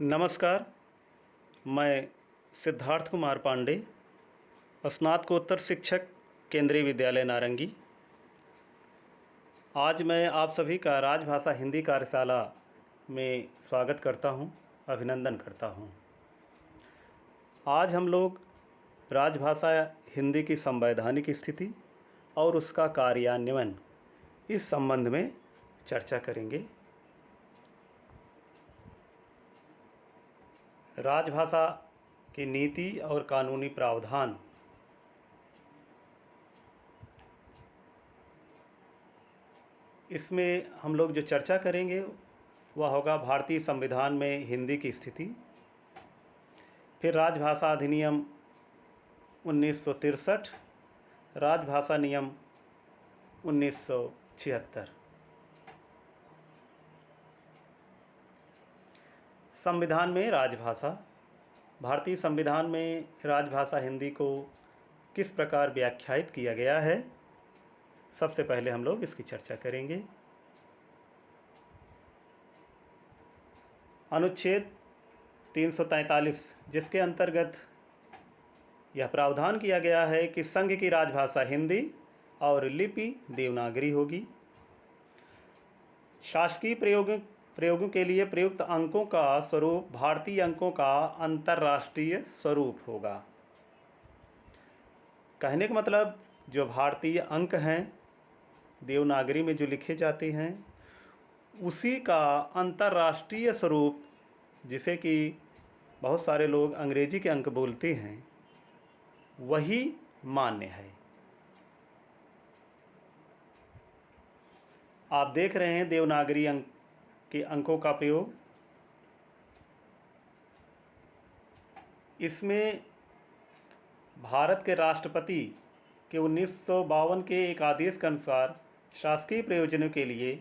नमस्कार। मैं सिद्धार्थ कुमार पांडे, स्नातकोत्तर शिक्षक, केंद्रीय विद्यालय नारंगी। आज मैं आप सभी का राजभाषा हिंदी कार्यशाला में स्वागत करता हूं, अभिनंदन करता हूं। आज हम लोग राजभाषा हिंदी की संवैधानिक स्थिति और उसका कार्यान्वयन इस संबंध में चर्चा करेंगे। राजभाषा की नीति और कानूनी प्रावधान इसमें हम लोग जो चर्चा करेंगे वह होगा भारतीय संविधान में हिंदी की स्थिति, फिर राजभाषा अधिनियम 1963, राजभाषा नियम 1976। संविधान में राजभाषा, भारतीय संविधान में राजभाषा हिंदी को किस प्रकार व्याख्यायित किया गया है, सबसे पहले हम लोग इसकी चर्चा करेंगे। अनुच्छेद 343, जिसके अंतर्गत यह प्रावधान किया गया है कि संघ की राजभाषा हिंदी और लिपि देवनागरी होगी। शासकीय प्रयोगों के लिए प्रयुक्त अंकों का स्वरूप भारतीय अंकों का अंतर्राष्ट्रीय स्वरूप होगा। कहने का मतलब जो भारतीय अंक हैं देवनागरी में जो लिखे जाते हैं उसी का अंतर्राष्ट्रीय स्वरूप, जिसे कि बहुत सारे लोग अंग्रेजी के अंक बोलते हैं, वही मान्य है। आप देख रहे हैं देवनागरी अंक के अंकों का प्रयोग। इसमें भारत के राष्ट्रपति के 1952 के एक आदेश के अनुसार शासकीय प्रयोजनों के लिए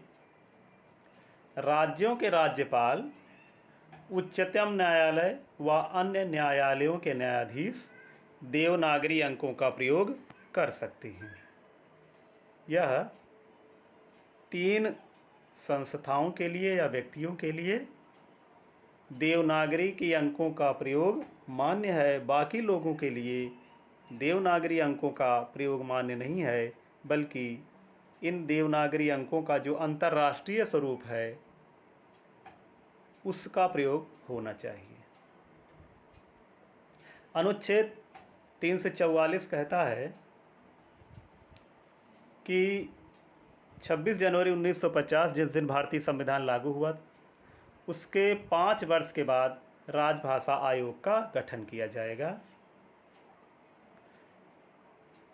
राज्यों के राज्यपाल, उच्चतम न्यायालय व अन्य न्यायालयों के न्यायाधीश देवनागरी अंकों का प्रयोग कर सकते हैं। यह 3 संस्थाओं के लिए या व्यक्तियों के लिए देवनागरी के अंकों का प्रयोग मान्य है। बाकी लोगों के लिए देवनागरी अंकों का प्रयोग मान्य नहीं है, बल्कि इन देवनागरी अंकों का जो अंतर्राष्ट्रीय स्वरूप है उसका प्रयोग होना चाहिए। अनुच्छेद 344 कहता है कि 26 जनवरी 1950 जिस दिन भारतीय संविधान लागू हुआ, उसके 5 वर्ष के बाद राजभाषा आयोग का गठन किया जाएगा।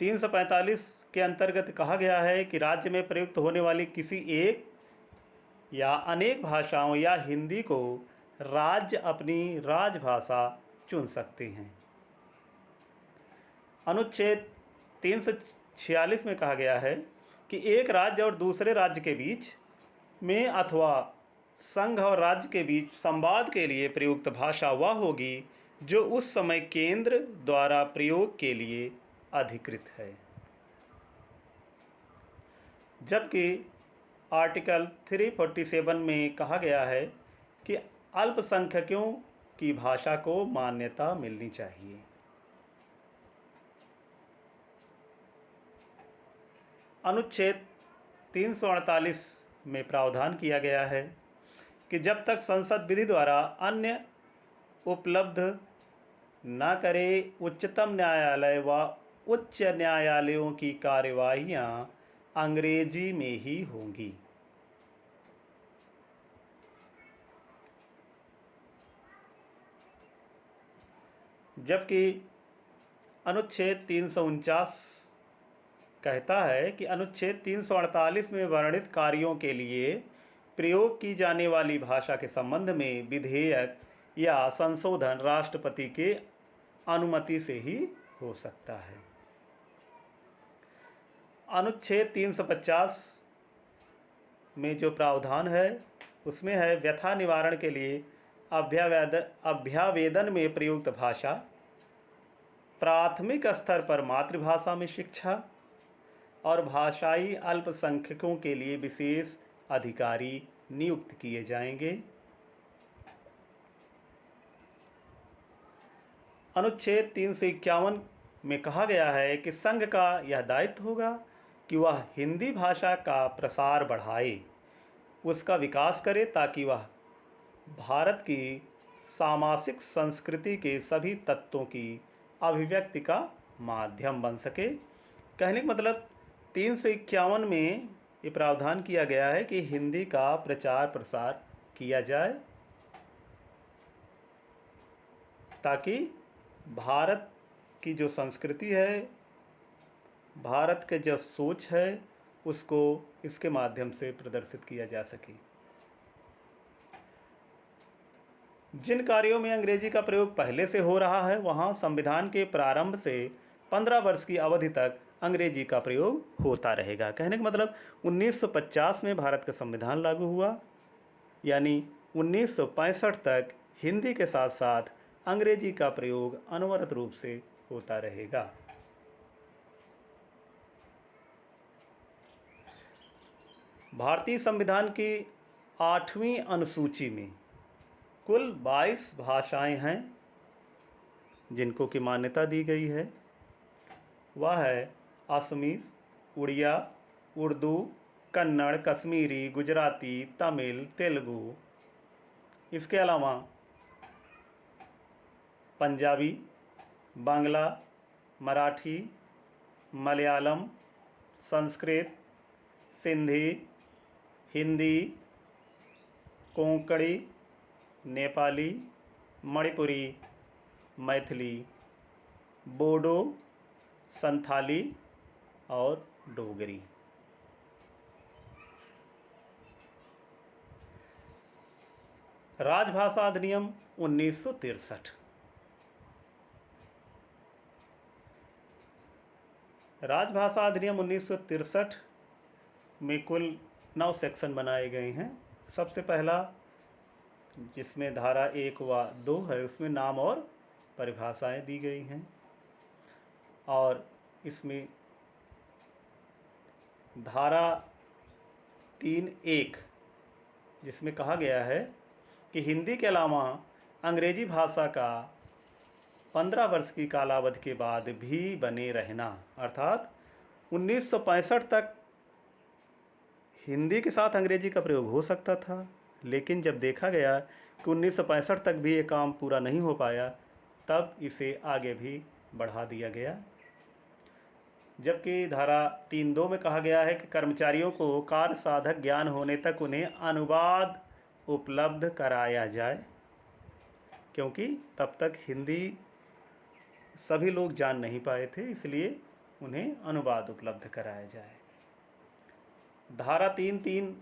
345 के अंतर्गत कहा गया है कि राज्य में प्रयुक्त होने वाली किसी एक या अनेक भाषाओं या हिंदी को राज्य अपनी राजभाषा चुन सकते हैं। अनुच्छेद 346 में कहा गया है कि एक राज्य और दूसरे राज्य के बीच में अथवा संघ और राज्य के बीच संवाद के लिए प्रयुक्त भाषा वह होगी जो उस समय केंद्र द्वारा प्रयोग के लिए अधिकृत है। जबकि आर्टिकल 347 में कहा गया है कि अल्पसंख्यकों की भाषा को मान्यता मिलनी चाहिए। अनुच्छेद 348 में प्रावधान किया गया है कि जब तक संसद विधि द्वारा अन्य उपलब्ध न करे, उच्चतम न्यायालय व उच्च न्यायालयों की कार्यवाहियां अंग्रेजी में ही होंगी। जबकि अनुच्छेद 349 कहता है कि अनुच्छेद 348 में वर्णित कार्यों के लिए प्रयोग की जाने वाली भाषा के संबंध में विधेयक या संशोधन राष्ट्रपति के अनुमति से ही हो सकता है। अनुच्छेद 350 में जो प्रावधान है उसमें है व्यथा निवारण के लिए अभ्यावेदन में प्रयुक्त भाषा, प्राथमिक स्तर पर मातृभाषा में शिक्षा और भाषाई अल्पसंख्यकों के लिए विशेष अधिकारी नियुक्त किए जाएंगे। अनुच्छेद 351 में कहा गया है कि संघ का यह दायित्व होगा कि वह हिंदी भाषा का प्रसार बढ़ाए, उसका विकास करे, ताकि वह भारत की सामासिक संस्कृति के सभी तत्वों की अभिव्यक्ति का माध्यम बन सके। कहने का मतलब 351 में ये प्रावधान किया गया है कि हिंदी का प्रचार प्रसार किया जाए, ताकि भारत की जो संस्कृति है, भारत के जो सोच है, उसको इसके माध्यम से प्रदर्शित किया जा सके। जिन कार्यों में अंग्रेजी का प्रयोग पहले से हो रहा है, वहाँ संविधान के प्रारंभ से 15 वर्ष की अवधि तक अंग्रेजी का प्रयोग होता रहेगा। कहने का मतलब 1950 में भारत का संविधान लागू हुआ, यानी 1965 तक हिंदी के साथ साथ अंग्रेजी का प्रयोग अनवरत रूप से होता रहेगा। भारतीय संविधान की 8वीं अनुसूची में कुल 22 भाषाएं हैं जिनको की मान्यता दी गई है। वह है असमीज, उड़िया, उर्दू, कन्नड़, कश्मीरी, गुजराती, तमिल, तेलुगु। इसके अलावा पंजाबी, बांग्ला, मराठी, मलयालम, संस्कृत, सिंधी, हिंदी, कोंकणी, नेपाली, मणिपुरी, मैथिली, बोडो, संथाली और डोगरी। राजभाषा अधिनियम 1963। राजभाषा अधिनियम 1963 में कुल 9 सेक्शन बनाए गए हैं। सबसे पहला, जिसमें धारा 1 व 2 है, उसमें नाम और परिभाषाएं दी गई हैं, और इसमें धारा 3(1) जिसमें कहा गया है कि हिंदी के अलावा अंग्रेजी भाषा का 15 वर्ष की कालावधि के बाद भी बने रहना, अर्थात 1965 तक हिंदी के साथ अंग्रेजी का प्रयोग हो सकता था, लेकिन जब देखा गया कि 1965 तक भी ये काम पूरा नहीं हो पाया, तब इसे आगे भी बढ़ा दिया गया। जबकि धारा 3(2) में कहा गया है कि कर्मचारियों को कार्य साधक ज्ञान होने तक उन्हें अनुवाद उपलब्ध कराया जाए, क्योंकि तब तक हिंदी सभी लोग जान नहीं पाए थे, इसलिए उन्हें अनुवाद उपलब्ध कराया जाए। धारा 3(3)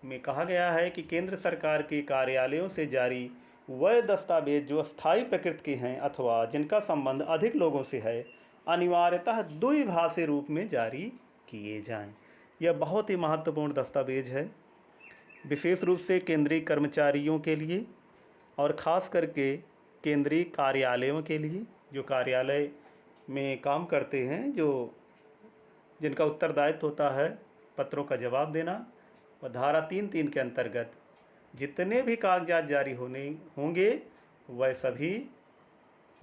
में कहा गया है कि केंद्र सरकार के कार्यालयों से जारी वह दस्तावेज जो स्थायी प्रकृति के हैं अथवा जिनका संबंध अधिक लोगों से है, अनिवार्यतः द्विभाषी रूप में जारी किए जाएं। यह बहुत ही महत्वपूर्ण दस्तावेज है, विशेष रूप से केंद्रीय कर्मचारियों के लिए और ख़ास करके केंद्रीय कार्यालयों के लिए, जो कार्यालय में काम करते हैं, जो जिनका उत्तरदायित्व होता है पत्रों का जवाब देना। और धारा 3(3) के अंतर्गत जितने भी कागजात जारी होंगे वह सभी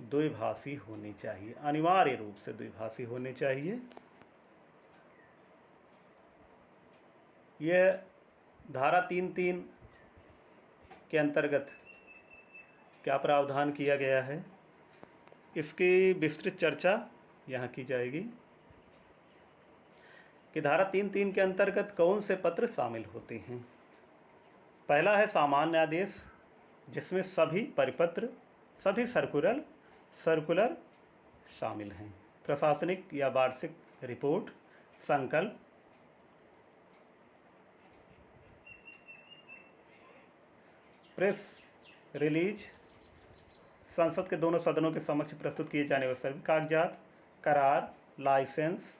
द्विभाषी होने चाहिए, अनिवार्य रूप से द्विभाषी होने चाहिए। यह धारा 3(3) के अंतर्गत क्या प्रावधान किया गया है, इसकी विस्तृत चर्चा यहाँ की जाएगी कि धारा 3(3) के अंतर्गत कौन से पत्र शामिल होते हैं। पहला है सामान्य आदेश, जिसमें सभी परिपत्र, सभी सर्कुलर शामिल हैं। प्रशासनिक या वार्षिक रिपोर्ट, संकल्प, प्रेस रिलीज, संसद के दोनों सदनों के समक्ष प्रस्तुत किए जाने वाले सभी कागजात, करार, लाइसेंस,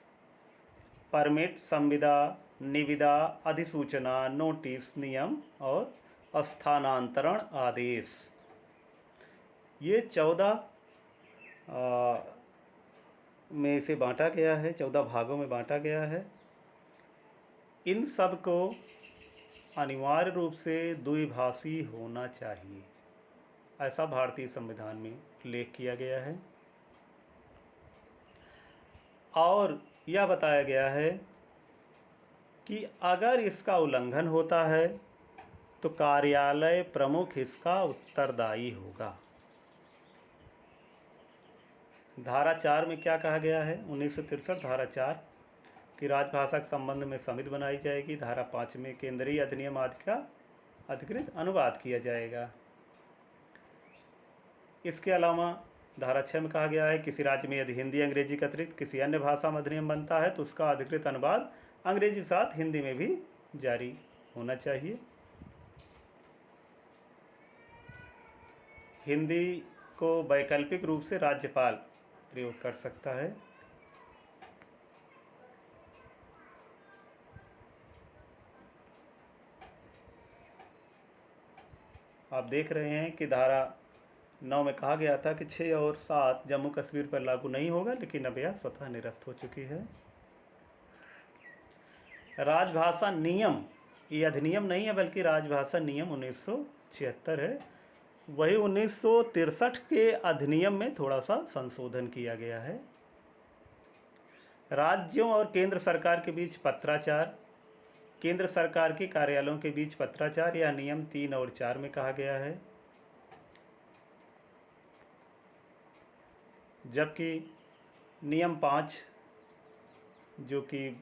परमिट, संविदा, निविदा, अधिसूचना, नोटिस, नियम और स्थानांतरण आदेश। ये 14 में से बांटा गया है, 14 भागों में बांटा गया है। इन सब को अनिवार्य रूप से द्विभाषी होना चाहिए, ऐसा भारतीय संविधान में उल्लेख किया गया है। और यह बताया गया है कि अगर इसका उल्लंघन होता है तो कार्यालय प्रमुख इसका उत्तरदायी होगा। धारा 4 में क्या कहा गया है? 1963 धारा 4 कि राजभाषा के संबंध में समिति बनाई जाएगी। धारा 5 में केंद्रीय अधिनियम आदि का अधिकृत अनुवाद किया जाएगा। इसके अलावा धारा 6 में कहा गया है किसी राज्य में यदि हिंदी अंग्रेजी के अतिरिक्त किसी अन्य भाषा में अधिनियम बनता है तो उसका अधिकृत अनुवाद अंग्रेजी के साथ हिंदी में भी जारी होना चाहिए। हिंदी को वैकल्पिक रूप से राज्यपाल प्रयोग कर सकता है। आप देख रहे हैं कि धारा 9 में कहा गया था कि 6 और 7 जम्मू कश्मीर पर लागू नहीं होगा, लेकिन अब यह स्वतः निरस्त हो चुकी है। राजभाषा नियम, ये अधिनियम नहीं है बल्कि राजभाषा नियम 1976 है। वही 1963 के अधिनियम में थोड़ा सा संशोधन किया गया है। राज्यों और केंद्र सरकार के बीच पत्राचार, केंद्र सरकार के कार्यालयों के बीच पत्राचार या नियम 3 और 4 में कहा गया है। जबकि नियम 5 जो कि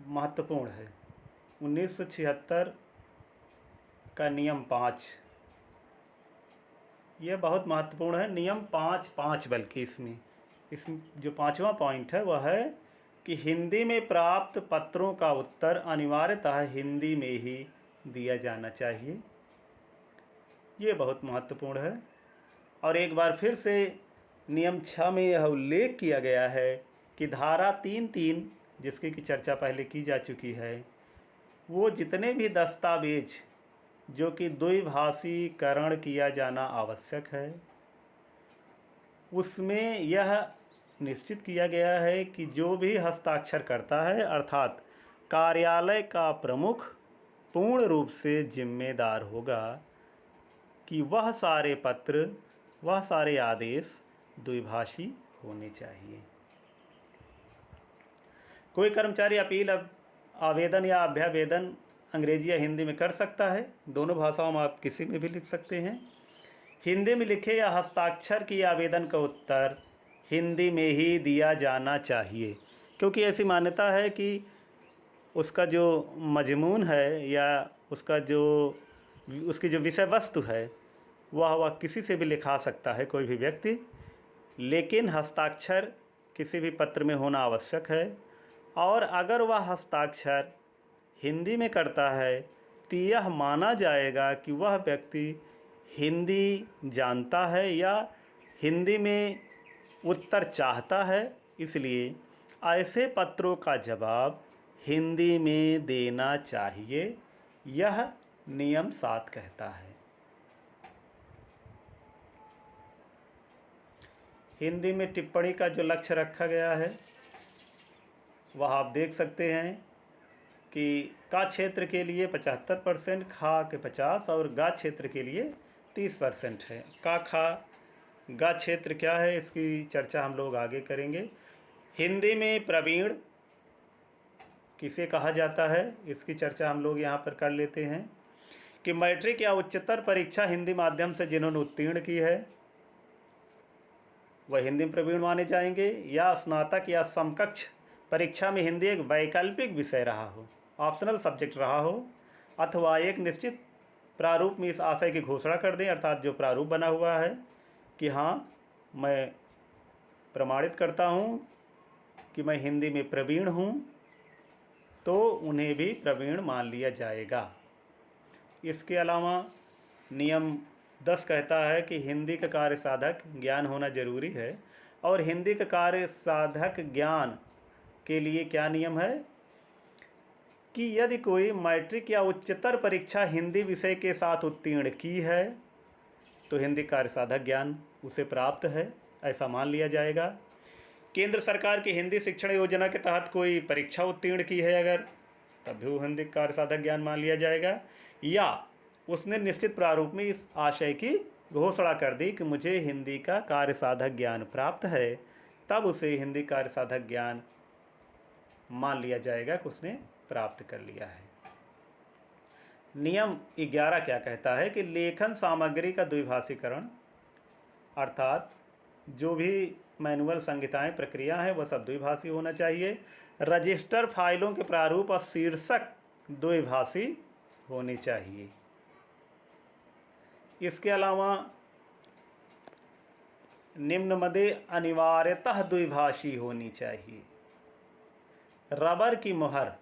महत्वपूर्ण है, 1976 का नियम 5, यह बहुत महत्वपूर्ण है। नियम 5 बल्कि इसमें जो 5वां पॉइंट है वह है कि हिंदी में प्राप्त पत्रों का उत्तर अनिवार्यतः हिंदी में ही दिया जाना चाहिए। ये बहुत महत्वपूर्ण है। और एक बार फिर से नियम 6 में यह उल्लेख किया गया है कि धारा 3(3) जिसकी की चर्चा पहले की जा चुकी है, वो जितने भी दस्तावेज जो कि द्विभाषीकरण किया जाना आवश्यक है, उसमें यह निश्चित किया गया है कि जो भी हस्ताक्षर करता है अर्थात कार्यालय का प्रमुख पूर्ण रूप से जिम्मेदार होगा कि वह सारे पत्र, वह सारे आदेश द्विभाषी होने चाहिए। कोई कर्मचारी अपील आवेदन या अभ्यावेदन अंग्रेजी या हिंदी में कर सकता है। दोनों भाषाओं में आप किसी में भी लिख सकते हैं। हिंदी में लिखे या हस्ताक्षर की आवेदन का उत्तर हिंदी में ही दिया जाना चाहिए, क्योंकि ऐसी मान्यता है कि उसका जो मजमून है या उसकी जो विषय वस्तु है वह किसी से भी लिखा सकता है कोई भी व्यक्ति, लेकिन हस्ताक्षर किसी भी पत्र में होना आवश्यक है। और अगर वह हस्ताक्षर हिंदी में करता है तो यह माना जाएगा कि वह व्यक्ति हिंदी जानता है या हिंदी में उत्तर चाहता है, इसलिए ऐसे पत्रों का जवाब हिंदी में देना चाहिए, यह नियम 7 कहता है। हिंदी में टिप्पणी का जो लक्ष्य रखा गया है वह आप देख सकते हैं कि का क्षेत्र के लिए 75%, खा के 50% और गा क्षेत्र के लिए 30% है। खा गा क्षेत्र क्या है इसकी चर्चा हम लोग आगे करेंगे। हिंदी में प्रवीण किसे कहा जाता है इसकी चर्चा हम लोग यहाँ पर कर लेते हैं कि मैट्रिक या उच्चतर परीक्षा हिंदी माध्यम से जिन्होंने उत्तीर्ण की है वह हिंदी में प्रवीण माने जाएंगे, या स्नातक या समकक्ष परीक्षा में हिंदी एक वैकल्पिक विषय रहा हो, ऑप्शनल सब्जेक्ट रहा हो, अथवा एक निश्चित प्रारूप में इस आशय की घोषणा कर दें, अर्थात जो प्रारूप बना हुआ है कि हाँ मैं प्रमाणित करता हूँ कि मैं हिंदी में प्रवीण हूँ, तो उन्हें भी प्रवीण मान लिया जाएगा। इसके अलावा नियम 10 कहता है कि हिंदी का कार्य साधक ज्ञान होना जरूरी है, और हिंदी का कार्य साधक ज्ञान के लिए क्या नियम है कि यदि कोई मैट्रिक या उच्चतर परीक्षा हिंदी विषय के साथ उत्तीर्ण की है तो हिंदी कार्य साधक ज्ञान उसे प्राप्त है, ऐसा मान लिया जाएगा। केंद्र सरकार की हिंदी शिक्षण योजना के तहत कोई परीक्षा उत्तीर्ण की है अगर, तब भी वो हिंदी कार्य साधक ज्ञान मान लिया जाएगा, या उसने निश्चित प्रारूप में इस आशय की घोषणा कर दी कि मुझे हिंदी का कार्य साधक ज्ञान प्राप्त है, तब उसे हिंदी कार्य साधक ज्ञान मान लिया जाएगा कि उसने प्राप्त कर लिया है। नियम 11 क्या कहता है कि लेखन सामग्री का द्विभाषीकरण, अर्थात जो भी मैनुअल संहिताएं प्रक्रिया हैं वह सब द्विभाषी होना चाहिए। रजिस्टर फाइलों के प्रारूप और शीर्षक द्विभाषी होने चाहिए। इसके अलावा निम्न मदे अनिवार्यतः द्विभाषी होनी चाहिए। रबर की मुहर,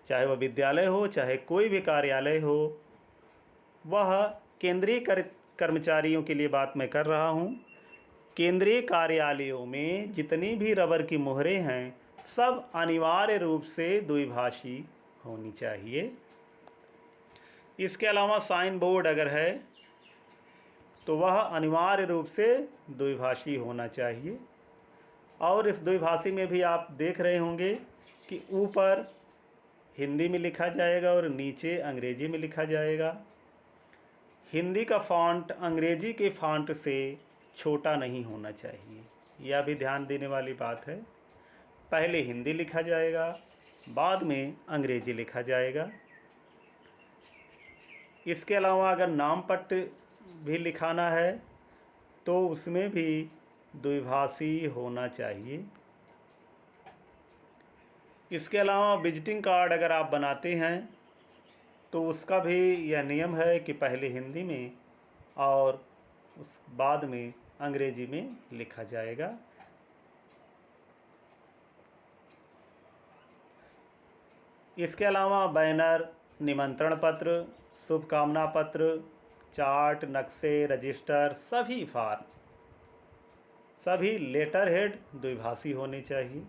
चाहे वह विद्यालय हो चाहे कोई भी कार्यालय हो, वह केंद्रीय कर्मचारियों के लिए बात मैं कर रहा हूँ। केंद्रीय कार्यालयों में जितनी भी रबर की मुहरें हैं सब अनिवार्य रूप से द्विभाषी होनी चाहिए। इसके अलावा साइन बोर्ड अगर है तो वह अनिवार्य रूप से द्विभाषी होना चाहिए। और इस द्विभाषी में भी आप देख रहे होंगे कि ऊपर हिंदी में लिखा जाएगा और नीचे अंग्रेजी में लिखा जाएगा। हिंदी का फॉन्ट अंग्रेजी के फॉन्ट से छोटा नहीं होना चाहिए, यह भी ध्यान देने वाली बात है। पहले हिंदी लिखा जाएगा, बाद में अंग्रेजी लिखा जाएगा। इसके अलावा अगर नामपट्ट भी लिखाना है तो उसमें भी द्विभाषी होना चाहिए। इसके अलावा विजिटिंग कार्ड अगर आप बनाते हैं तो उसका भी यह नियम है कि पहले हिंदी में और उस बाद में अंग्रेजी में लिखा जाएगा। इसके अलावा बैनर, निमंत्रण पत्र, शुभकामना पत्र, चार्ट, नक्शे, रजिस्टर, सभी फॉर्म, सभी लेटर हेड द्विभाषी होने चाहिए।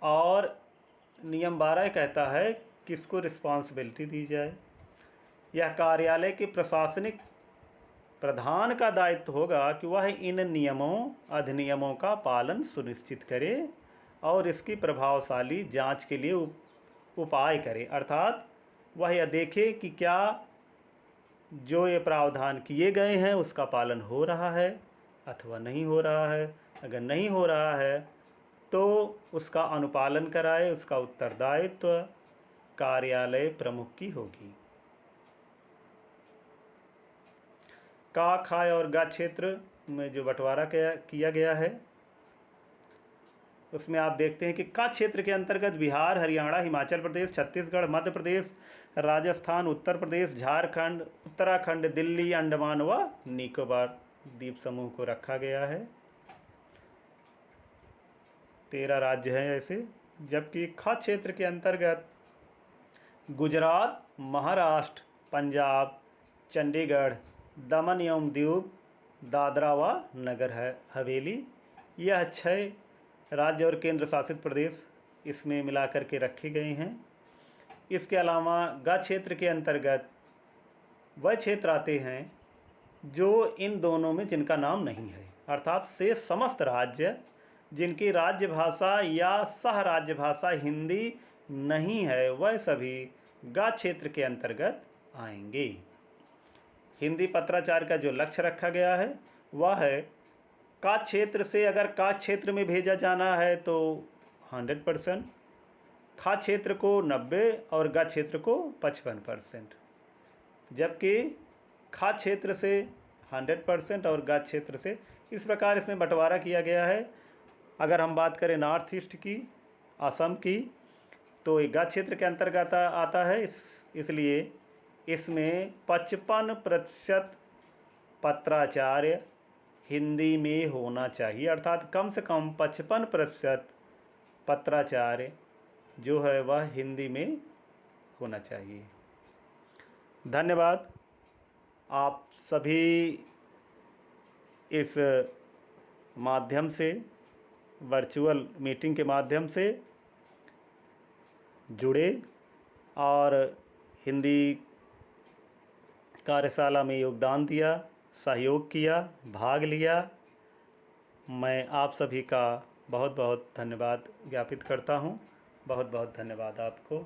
और नियम 12 कहता है किसको रिस्पॉन्सिबिलिटी दी जाए। यह कार्यालय के प्रशासनिक प्रधान का दायित्व होगा कि वह इन नियमों अधिनियमों का पालन सुनिश्चित करे और इसकी प्रभावशाली जांच के लिए उपाय करे। अर्थात वह यह देखे कि क्या जो ये प्रावधान किए गए हैं उसका पालन हो रहा है अथवा नहीं हो रहा है। अगर नहीं हो रहा है तो उसका अनुपालन कराए, उसका उत्तरदायित्व कार्यालय प्रमुख की होगी। का, खाय और गा क्षेत्र में जो बंटवारा किया गया है उसमें आप देखते हैं कि का क्षेत्र के अंतर्गत बिहार, हरियाणा, हिमाचल प्रदेश, छत्तीसगढ़, मध्य प्रदेश, राजस्थान, उत्तर प्रदेश, झारखंड, उत्तराखंड, दिल्ली, अंडमान व निकोबार द्वीप समूह को रखा गया है। 13 राज्य हैं ऐसे। जबकि ख क्षेत्र के अंतर्गत गुजरात, महाराष्ट्र, पंजाब, चंडीगढ़, दमन एवं दीव, दादरा व नगर हवेली, यह 6 राज्य और केंद्र शासित प्रदेश इसमें मिलाकर के रखे गए हैं। इसके अलावा ग क्षेत्र के अंतर्गत वह क्षेत्र आते हैं जो इन दोनों में जिनका नाम नहीं है, अर्थात से समस्त राज्य जिनकी राज्य भाषा या सह राज्य भाषा हिंदी नहीं है वह सभी ग क्षेत्र के अंतर्गत आएंगे। हिंदी पत्राचार का जो लक्ष्य रखा गया है वह है का क्षेत्र से अगर का क्षेत्र में भेजा जाना है तो 100%, खा क्षेत्र को 90 और गा क्षेत्र को 55%। जबकि खा क्षेत्र से 100% और गा क्षेत्र से, इस प्रकार इसमें बंटवारा किया गया है। अगर हम बात करें नॉर्थ ईस्ट की, असम की, तो ये गा क्षेत्र के अंतर्गत आता है। इसलिए इसमें 55% पत्राचार्य हिंदी में होना चाहिए, अर्थात कम से कम 55% पत्राचार्य जो है वह हिंदी में होना चाहिए। धन्यवाद। आप सभी इस माध्यम से, वर्चुअल मीटिंग के माध्यम से जुड़े और हिंदी कार्यशाला में योगदान दिया, सहयोग किया, भाग लिया। मैं आप सभी का बहुत बहुत धन्यवाद ज्ञापित करता हूँ। बहुत बहुत धन्यवाद आपको।